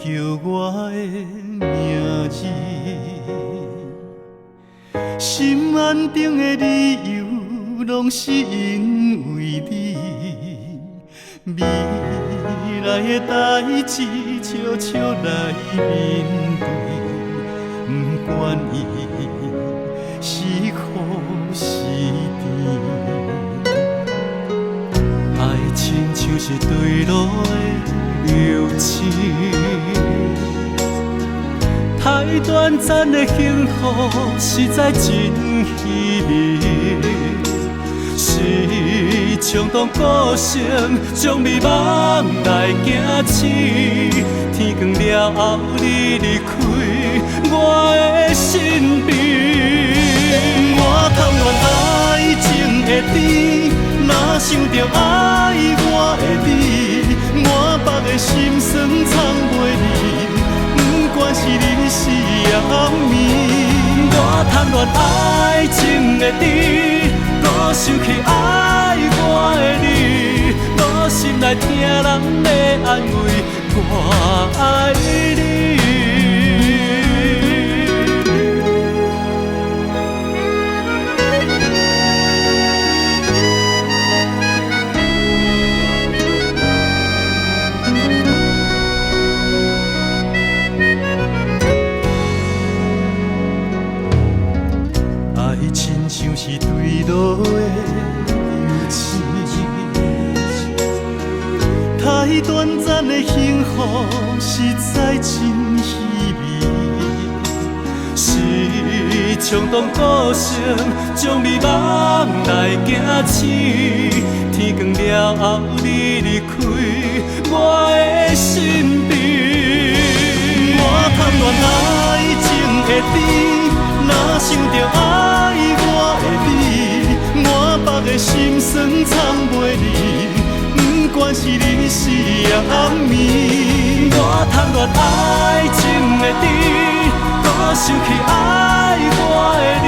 叫我的名字，心安定的理由，拢是因为你。未来的代志，悄悄来面对，不管伊是苦是甜。爱亲像是对路的流星，太短暂的幸福实在真稀微。是冲动个性，将美梦来行醒。天光了后，你离开我的身边。我贪恋爱情的甜，哪想着爱我的你，满腹的心酸藏袂离，不管是日是夜暝。我贪恋爱情的甜，我想起爱我的你，我心内听人的安慰，我爱你。爱亲像是对路的流星，太短暂的幸福实在真稀微。是冲动个性，将美梦来行醒。天光了后，你离开我的身边。我贪恋爱情的甜，哪想着爱我的你，满腹的心酸藏袂离，不管是日是夜暝。我贪恋爱情的甜，我想起爱我的你，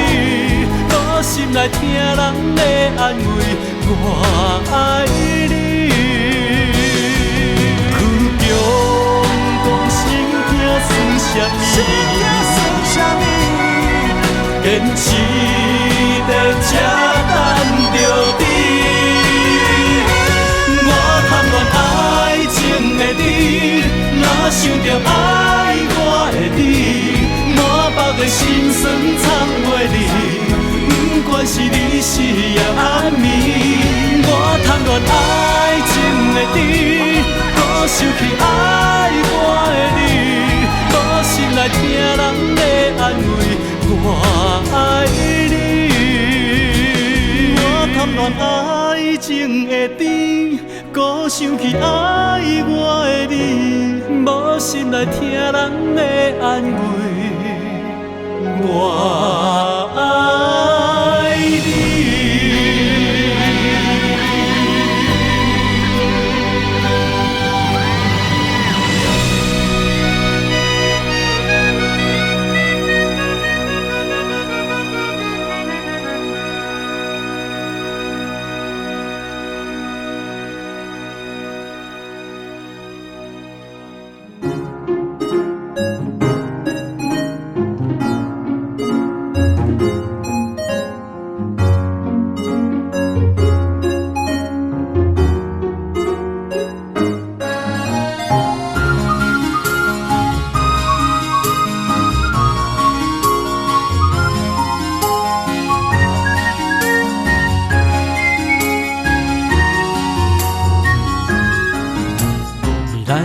我心内听人的安慰，我爱你。曲中讲心痛算什么？坚持在这等着你。我贪恋爱情的你，哪想着爱我的你，满腹的心酸藏袂离，不管是日是夜暝。我贪恋爱情的你，我想起爱我的你，我心内听人的安慰，我爱你。我贪恋爱情的甜，搁想起爱我的你，无心内听人的安慰，我爱你。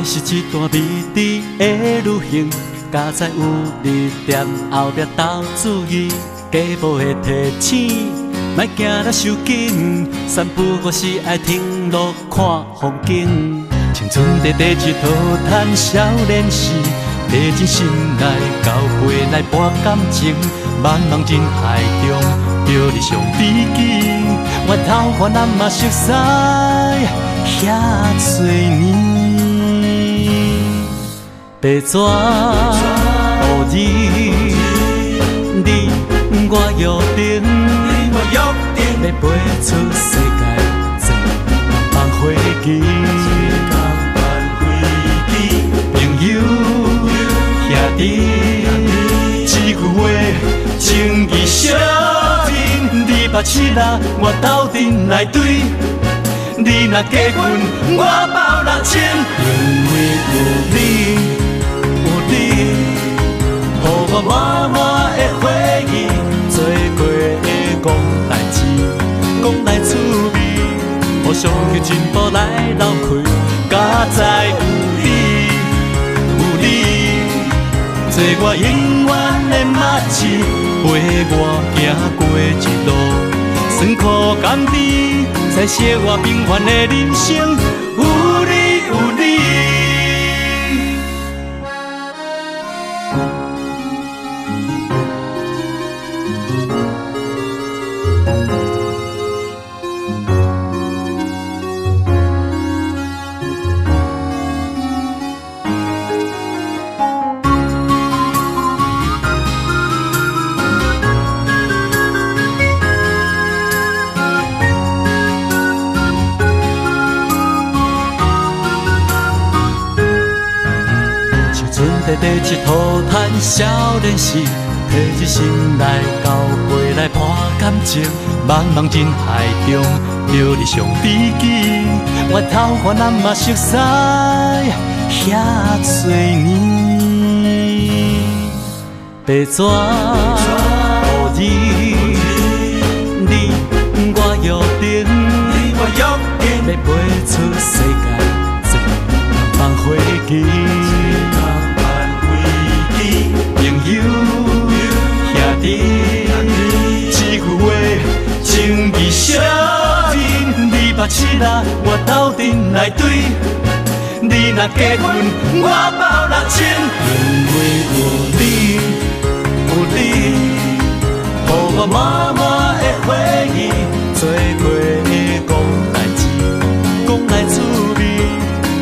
是一段美丽的旅行，加载有你踮后壁斗注意，家无的提醒，莫行得伤紧。散步我是爱停落看风景，青春短短一套谈少年时，带进心内交陪来博感情，茫茫人海中着你上知己，我头发南嘛熟悉遐多年。白纸予你我约定，要飞出世界，一梦回记，朋友。你，一句话情义相挺，你捌七仔，我斗阵来对。你若结婚，我包6000，因为有你，有你，予我满满的回忆，做过的讲代志，讲来趣味，互相去进步来流开，佳哉有你，有你，做我永远的默契，陪我行过一路。酸苦甘甜，才写我平凡的人生。有你，有你。第一涂炭少年时，提起心来交陪来博感情。茫茫人海中，着你上知己。我头发那么熟悉，遐多年。白纸予你，我约定，要陪出世界，最放回记。朋友兄弟，一句话情义相挺，你捌七仔，我斗阵来对。你若结婚，我包6000，因为有你，有你，予我满满的回忆，做过的讲代志，讲来趣味，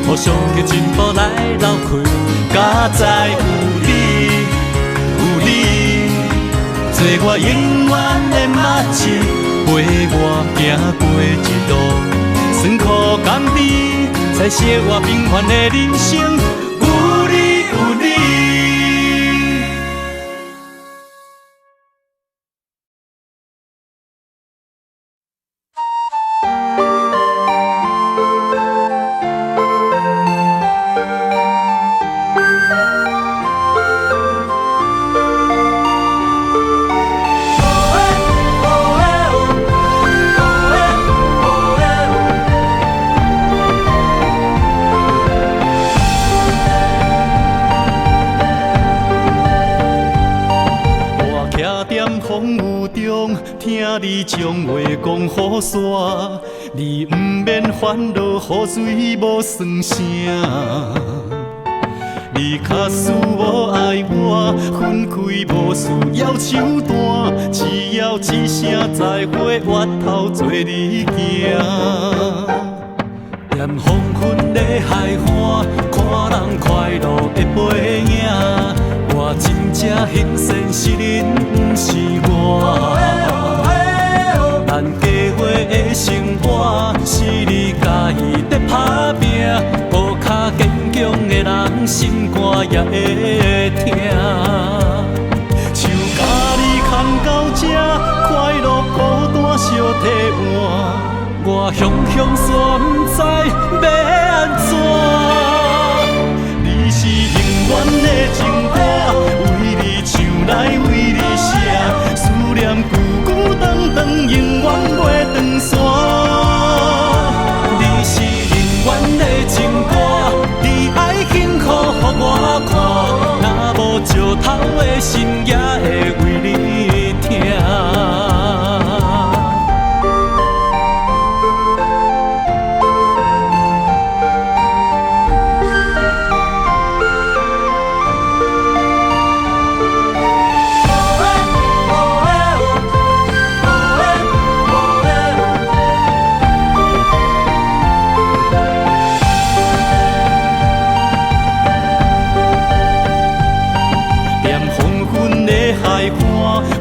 互相去进步来流开，佳哉有你。做我永远的默契，陪我行过一路，酸苦甘甜，才写我平凡的人生。有你，有你。听你将话讲予煞，你不免烦恼，雨水无算声。你假使无爱我，分开无需要手段，只要一声再会，越头做你行。踮黄昏的海岸，看人快乐的背影，我真正幸仙是恁，不是我。咱家伙的生活，是你家己在打拼，步脚坚强的人，心肝也会疼。像甲你牵到这，快乐孤单相替换，我雄雄煞不知要安怎。你是永远的情歌，为你唱来为你写，思念久久长长，永远袂断线。你是永远的情歌，你爱幸福予我看，若无石头的心也会为你疼。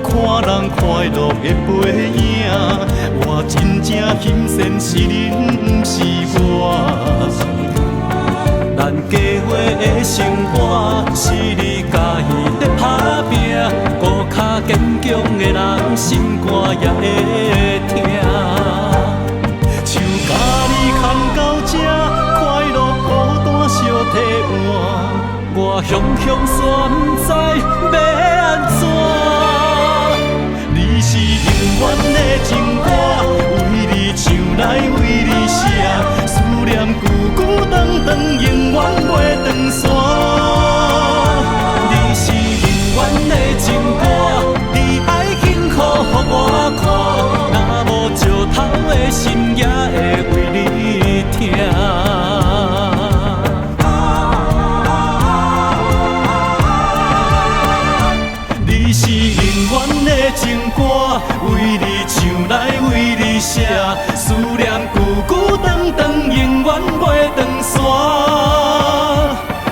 看人快乐的背影，我真正幸仙是恁，不是我。咱家伙的生活，是你家己乡的人心肝也会痛。像甲你牵到这，快乐孤单相替换，我雄雄煞不知要安怎。你是永远的情歌，为你唱来为你写，思念久久长长，永远袂断线。你是永远的情歌，你爱幸福予我看，若无石头的心也会为你疼。你是永远的情歌，为你唱来为你写，思念久久长长，永远袂断线。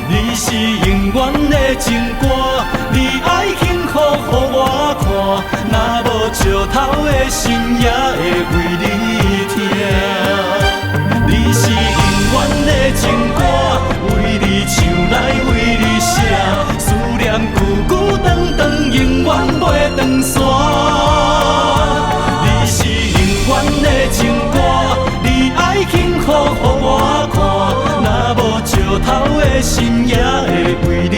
你是永远的情歌，你爱幸福予我看，若无石头的心也会为你疼。你是永远的情歌，为你唱来为你写，思念久久长长，永远袂断线。你是永远的情歌，你爱幸福予我看，若无石头的心也会为你